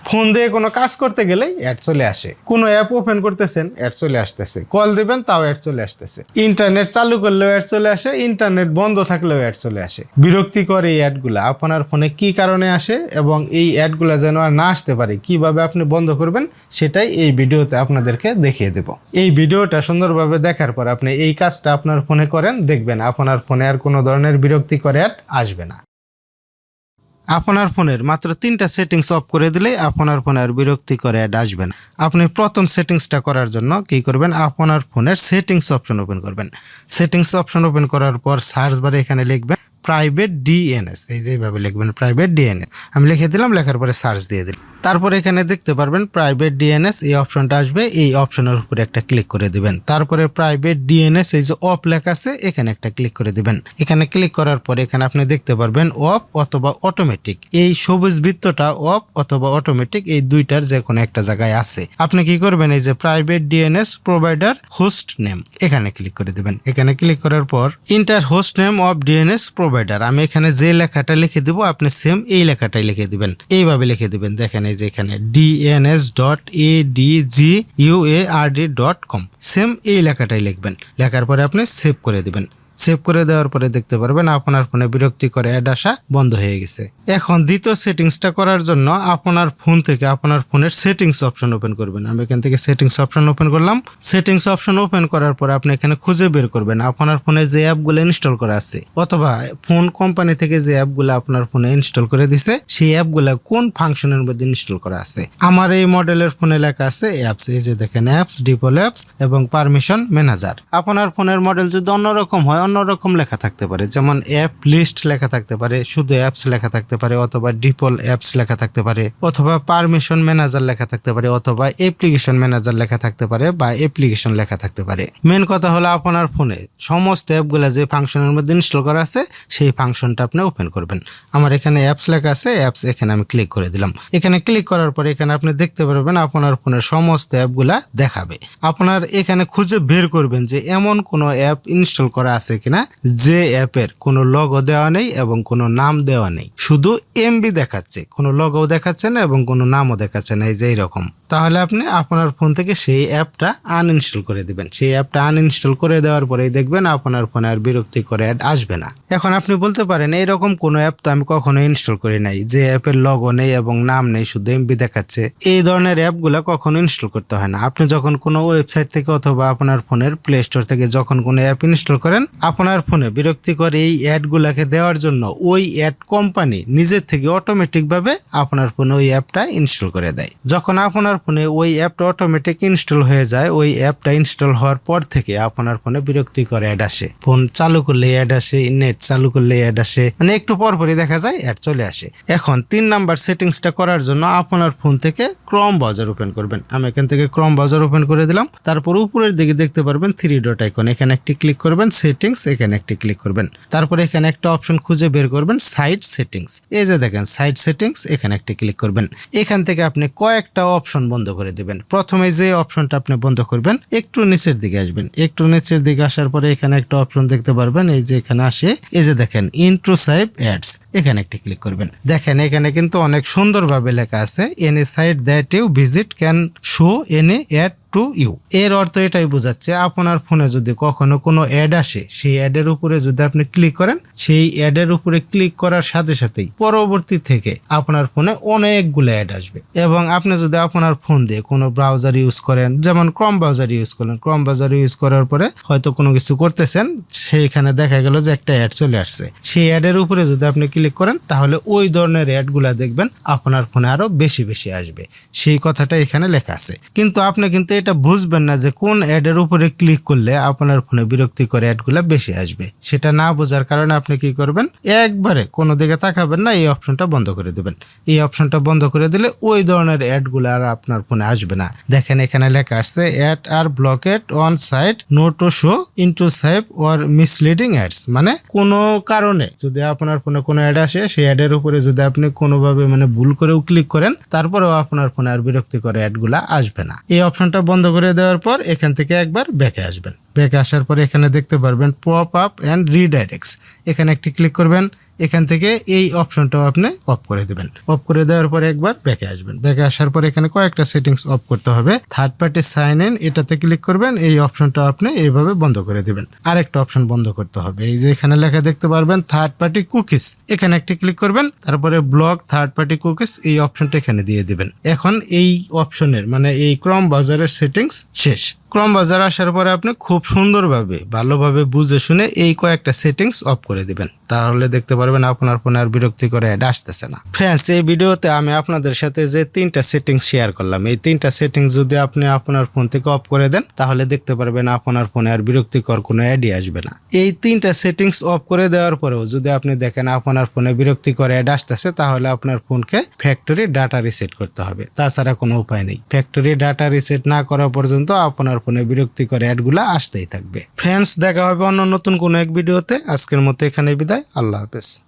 Phone দিয়ে কোনো কাজ করতে গেলেই অ্যাড চলে আসে, কোনো অ্যাপ ওপেন করতেছেন অ্যাড চলে আসতেছে, কল দিবেন তাও অ্যাড চলে আসতেছে, ইন্টারনেট চালু করলেও অ্যাড চলে আসে, ইন্টারনেট বন্ধ থাকলেও অ্যাড চলে আসে। বিরক্তিকর এই অ্যাডগুলা আপনার ফোনে কি কারণে আসে এবং এই অ্যাডগুলা যেন আর না আসতে পারে কিভাবে আপনি বন্ধ করবেন সেটাই এই ভিডিওতে আপনাদেরকে দেখিয়ে দেব। এই ভিডিওটা সুন্দরভাবে দেখার পর আপনি এই কাজটা আপনার ফোনে করেন, দেখবেন আপনার ফোনে আর কোনো ধরনের বিরক্তিকর অ্যাড আসবে না। আপনার ফোনের মাত্র 3টা সেটিংস অফ করে দিলেই আপনার ফোনে আর বিরক্তিকর অ্যাড আসবে না। আপনি প্রথম সেটিংসটা করার জন্য কি করবেন, আপনার ফোনের সেটিংস অপশন ওপেন করবেন। সেটিংস অপশন ওপেন করার পর সার্চ বারে এখানে লিখবেন প্রাইভেট ডিএনএস, এই যেভাবে লিখবেন প্রাইভেট ডিএনএস। আমি লিখে দিলাম, লেখার পরে সার্চ দিয়ে দিলাম। তারপর এখানে দেখতে পারবেন প্রাইভেট ডিএনএস এই অপশনটা আসবে, এই অপশনের উপরে একটা ক্লিক করে দিবেন। তারপরে প্রাইভেট ডিএনএস এই যে অফ লেখা আছে এখানে একটা ক্লিক করে দিবেন। এখানে ক্লিক করার পরে এখানে আপনি দেখতে পারবেন অফ অথবা অটোমেটিক, এই সবুজ বৃত্তটা অফ অথবা অটোমেটিক এই দুইটার যে কোনো একটা জায়গায় আছে। আপনি কি করবেন, এই যে private DNS provider host name এখানে ক্লিক করে দিবেন। এখানে ক্লিক করার পর inter host name of DNS provider, আমি এখানে যে লেখাটা লিখে দিব আপনি সেম এই লেখাটাই লিখে দিবেন, এইভাবে লিখে দিবেন। দেখেন এই যে এখানে dns.adguard.com সেম এই লেখাটাই লিখবেন। লেখার পরে আপনি সেভ করে দিবেন। সেভ করে দেওয়ার পরে দেখতে পারবেন আপনার ফোনে বিরক্তিকর অ্যাড আসা বন্ধ হয়ে গেছে। এখন দ্বিতীয় সেটিংসটা করার জন্য আপনার ফোন থেকে আপনার ফোনের সেটিংস অপশন ওপেন করবেন। আমি এখান থেকে সেটিংস অপশন ওপেন করলাম। সেটিংস অপশন ওপেন করার পর আপনি এখানে খুঁজে বের করবেন আপনার ফোনে যে অ্যাপগুলো ইনস্টল করা আছে অথবা ফোন কোম্পানি থেকে যে অ্যাপগুলো আপনার ফোনে ইনস্টল করে দিছে সেই অ্যাপগুলো কোন ফাংশনের মধ্যে ইনস্টল করা আছে। আমার এই মডেলের ফোনে লেখা আছে অ্যাপস, এই যে দেখেন অ্যাপস, ডিফল্ট অ্যাপস এবং পারমিশন ম্যানেজার। আপনার ফোনের মডেল যদি অন্যরকম হয় অন্যরকম লেখা থাকতে পারে, যেমন অ্যাপ লিস্ট লেখা থাকতে পারে, শুধু অ্যাপস লেখা থাকতে পারে, অথবা ডিফল্ট অ্যাপস লেখা থাকতে পারে, অথবা পারমিশন ম্যানেজার লেখা থাকতে পারে, অথবা অ্যাপ্লিকেশন ম্যানেজার লেখা থাকতে পারে বা অ্যাপ্লিকেশন লেখা থাকতে পারে। মেন কথা হলো আপনার ফোনে সমস্ত অ্যাপগুলো যে ফাংশনের মধ্যে ইনস্টল করা আছে সেই ফাংশনটা আপনি ওপেন করবেন। আমার এখানে অ্যাপস লেখা আছে, অ্যাপস এখানে আমি ক্লিক করে দিলাম। এখানে ক্লিক করার পরে এখানে আপনি দেখতে পারবেন আপনার ফোনের সমস্ত অ্যাপগুলা দেখাবে। আপনার এখানে খুঁজে বের করবেন যে এমন কোনো অ্যাপ ইনস্টল করা আছে কিনা যে অ্যাপের কোনো লোগো দেওয়া নেই এবং কোনো নাম দেওয়া নেই, শুধু এমবি দেখাচ্ছে, কোনো লোগো দেখাচ্ছে না এবং কোনো নামও দেখাচ্ছে না, এই যে এইরকম। তাহলে আপনি আপনার ফোন থেকে সেই অ্যাপটা আনইনস্টল করে দিবেন। সেই অ্যাপটা আনইনস্টল করে দেওয়ার পরেই দেখবেন আপনার ফোনে আর বিরক্তিকর অ্যাড আসবে না। এখন আপনি বলতে পারেন এইরকম কোনো অ্যাপ তো আমি কখনো ইনস্টল করি নাই, যে অ্যাপের লোগো নেই এবং নাম নেই, শুধু এমবি দেখাচ্ছে। এই ধরনের অ্যাপগুলো কখনো ইনস্টল করতে হয় না। আপনি যখন কোনো ওয়েবসাইট থেকে অথবা আপনার ফোনের প্লে স্টোর থেকে যখন কোনো অ্যাপ ইনস্টল করেন, আপনার ফোনে বিরক্তিকর এই অ্যাডগুলোকে দেওয়ার জন্য ওই অ্যাড কোম্পানি নিজের থেকে অটোমেটিকভাবে আপনার ফোনে ওই অ্যাপটা ইনস্টল করে দেয়। যখন আপনার ফোনে ওই অ্যাপটা অটোমেটিক ইনস্টল হয়ে যায়, ওই অ্যাপটা ইনস্টল হওয়ার পর থেকে আপনার ফোনে বিরক্তিকর অ্যাড আসে। ফোন চালু করলে অ্যাড আসে, নেট চালু করলে অ্যাড আসে, মানে একটু পরপরই দেখা যায় অ্যাড চলে আসে। এখন 3 নাম্বার সেটিংসটা করার জন্য আপনার ফোন থেকে ক্রোম ব্রাউজার ওপেন করবেন। আমি এখান থেকে ক্রোম ব্রাউজার ওপেন করে দিলাম। তারপর উপরের দিকে দেখতে পারবেন 3 ডট আইকন, এখানে একটি ক্লিক করবেন, সেটিংস এখানে একটি ক্লিক করবেন। তারপরে এখানে একটা অপশন খুঁজে বের করবেন সাইট সেটিংস, এই যে দেখেন সাইট সেটিংস এখানে একটা ক্লিক করবেন। এখান থেকে আপনি কয়েকটা অপশন বন্ধ করে দিবেন। প্রথমে যে অপশনটা আপনি বন্ধ করবেন একটু নিচের দিকে আসবেন, একটু নিচের দিকে আসার পরে এখানে একটা অপশন দেখতে পারবেন, এই যে এখানে আসে, এই যে দেখেন ইন্ট্রুসিভ অ্যাডস এখানে একটা ক্লিক করবেন। দেখেন এখানে কিন্তু অনেক সুন্দরভাবে লেখা আছে any site that you visit can show any ad to you. এর অর্থ এটাই বোঝাচ্ছে আপনার ফোনে যদি কখনো কোনো অ্যাড আসে, সেই অ্যাডের উপরে যদি আপনি ক্লিক করেন, সেই অ্যাডের উপরে ক্লিক করার সাথে সাথেই পরবর্তী থেকে আপনার ফোনে অনেকগুলো অ্যাড আসবে। এবং আপনি যদি আপনার ফোন দিয়ে কোনো ব্রাউজার ইউজ করেন, যেমন ক্রোম ব্রাউজার ইউজ করেন, ক্রোম ব্রাউজার ইউজ করার পরে হয়তো কোনো কিছু করতেছেন, সেইখানে দেখা গেল যে একটা অ্যাড চলে আসছে, সেই অ্যাডের উপরে যদি আপনি ক্লিক করেন তাহলে ওই ধরনের অ্যাডগুলা দেখবেন আপনার ফোনে আরো বেশি বেশি আসবে। সেই কথাটা এখানে লেখা আছে, কিন্তু আপনি কিন্তু এটা বুঝবেন না যে কোন অ্যাডের উপরে ক্লিক করলে আপনার ফোনে বিরক্তিকর অ্যাডগুলো বেশি আসবে। সেটা না বোঝার কারণে আপনি কি করবেন, একবারে কোনো দিকে তাকাবেন না, এই অপশনটা বন্ধ করে দিবেন। এই অপশনটা বন্ধ করে দিলে ওই ধরনের অ্যাডগুলো আর আপনার ফোনে আসবে না। দেখেন এখানে লেখা আছে ad are blocked on site no to show intrusive or misleading ads, মানে কোনো কারণে যদি আপনার ফোনে কোনো অ্যাড আসে, সেই অ্যাডের উপরে যদি আপনি কোনোভাবে মানে ভুল করেও ক্লিক করেন, তারপরেও আপনার ফোনে আর বিরক্তিকর অ্যাডগুলা আসবে না। এই অপশনটা বন্ধ করে দেওয়ার পর এখান থেকে একবার ব্যাকে আসবেন। ব্যাকে আসার পর এখানে দেখতে পারবেন পপ আপ অ্যান্ড রিডাইরেক্টস, এখানে একটি ক্লিক করবেন। এখান থেকে এই অপশনটাও আপনি অফ করে দিবেন। অফ করে দেওয়ার পরে একবার ব্যাকে আসবেন। ব্যাকে আসার পরে এখানে কয়েকটা সেটিংস অফ করতে হবে। থার্ড পার্টি সাইন ইন এটাতে ক্লিক করবেন, এই অপশনটা আপনি এইভাবে বন্ধ করে দিবেন। আরেকটা অপশন বন্ধ করতে হবে, এই যে এখানে লেখা দেখতে পারবেন থার্ড পার্টি কুকিজ, এখানে একটি ক্লিক করবেন, তারপরে ব্লক থার্ড পার্টি কুকিজ এই অপশনটা এখানে দিয়ে দিবেন। এখন এই অপশনের মানে এই ক্রোম ব্রাউজারের সেটিংস শেষ। ক্রোম ব্রাউজার আসার পরে আপনি খুব সুন্দরভাবে ভালোভাবে বুঝে শুনে এই কয়েকটা সেটিংস অফ করে দিবেন, তাহলে দেখতে পারবেন আপনার ফোনে আর বিরক্তিকর অ্যাড আসতেছে না। ফ্রেন্ডস, এই ভিডিওতে আমি আপনাদের সাথে যে 3টা সেটিংস শেয়ার করলাম, এই 3টা সেটিংস যদি আপনি আপনার ফোন থেকে অফ করে দেন তাহলে দেখতে পারবেন আপনার ফোনে আর বিরক্তিকর কোনো অ্যাডই আসবে না। এই 3টা সেটিংস অফ করে দেওয়ার পরেও যদি আপনি দেখেন আপনার ফোনে বিরক্তিকর অ্যাড আসতেছে তাহলে আপনার ফোনকে ফ্যাক্টরি ডাটা রিসেট করতে হবে, তাছাড়া কোনো উপায় নেই। ফ্যাক্টরি ডাটা রিসেট না করা পর্যন্ত আপনার ফোনে বিরক্তিকর অ্যাডগুলো আসতেই থাকবে। ফ্রেন্ডস, দেখা হবে অন্য নতুন কোনো এক ভিডিওতে। আজকের মতো এখানে বিদায়। আল্লাহ হাফেজ।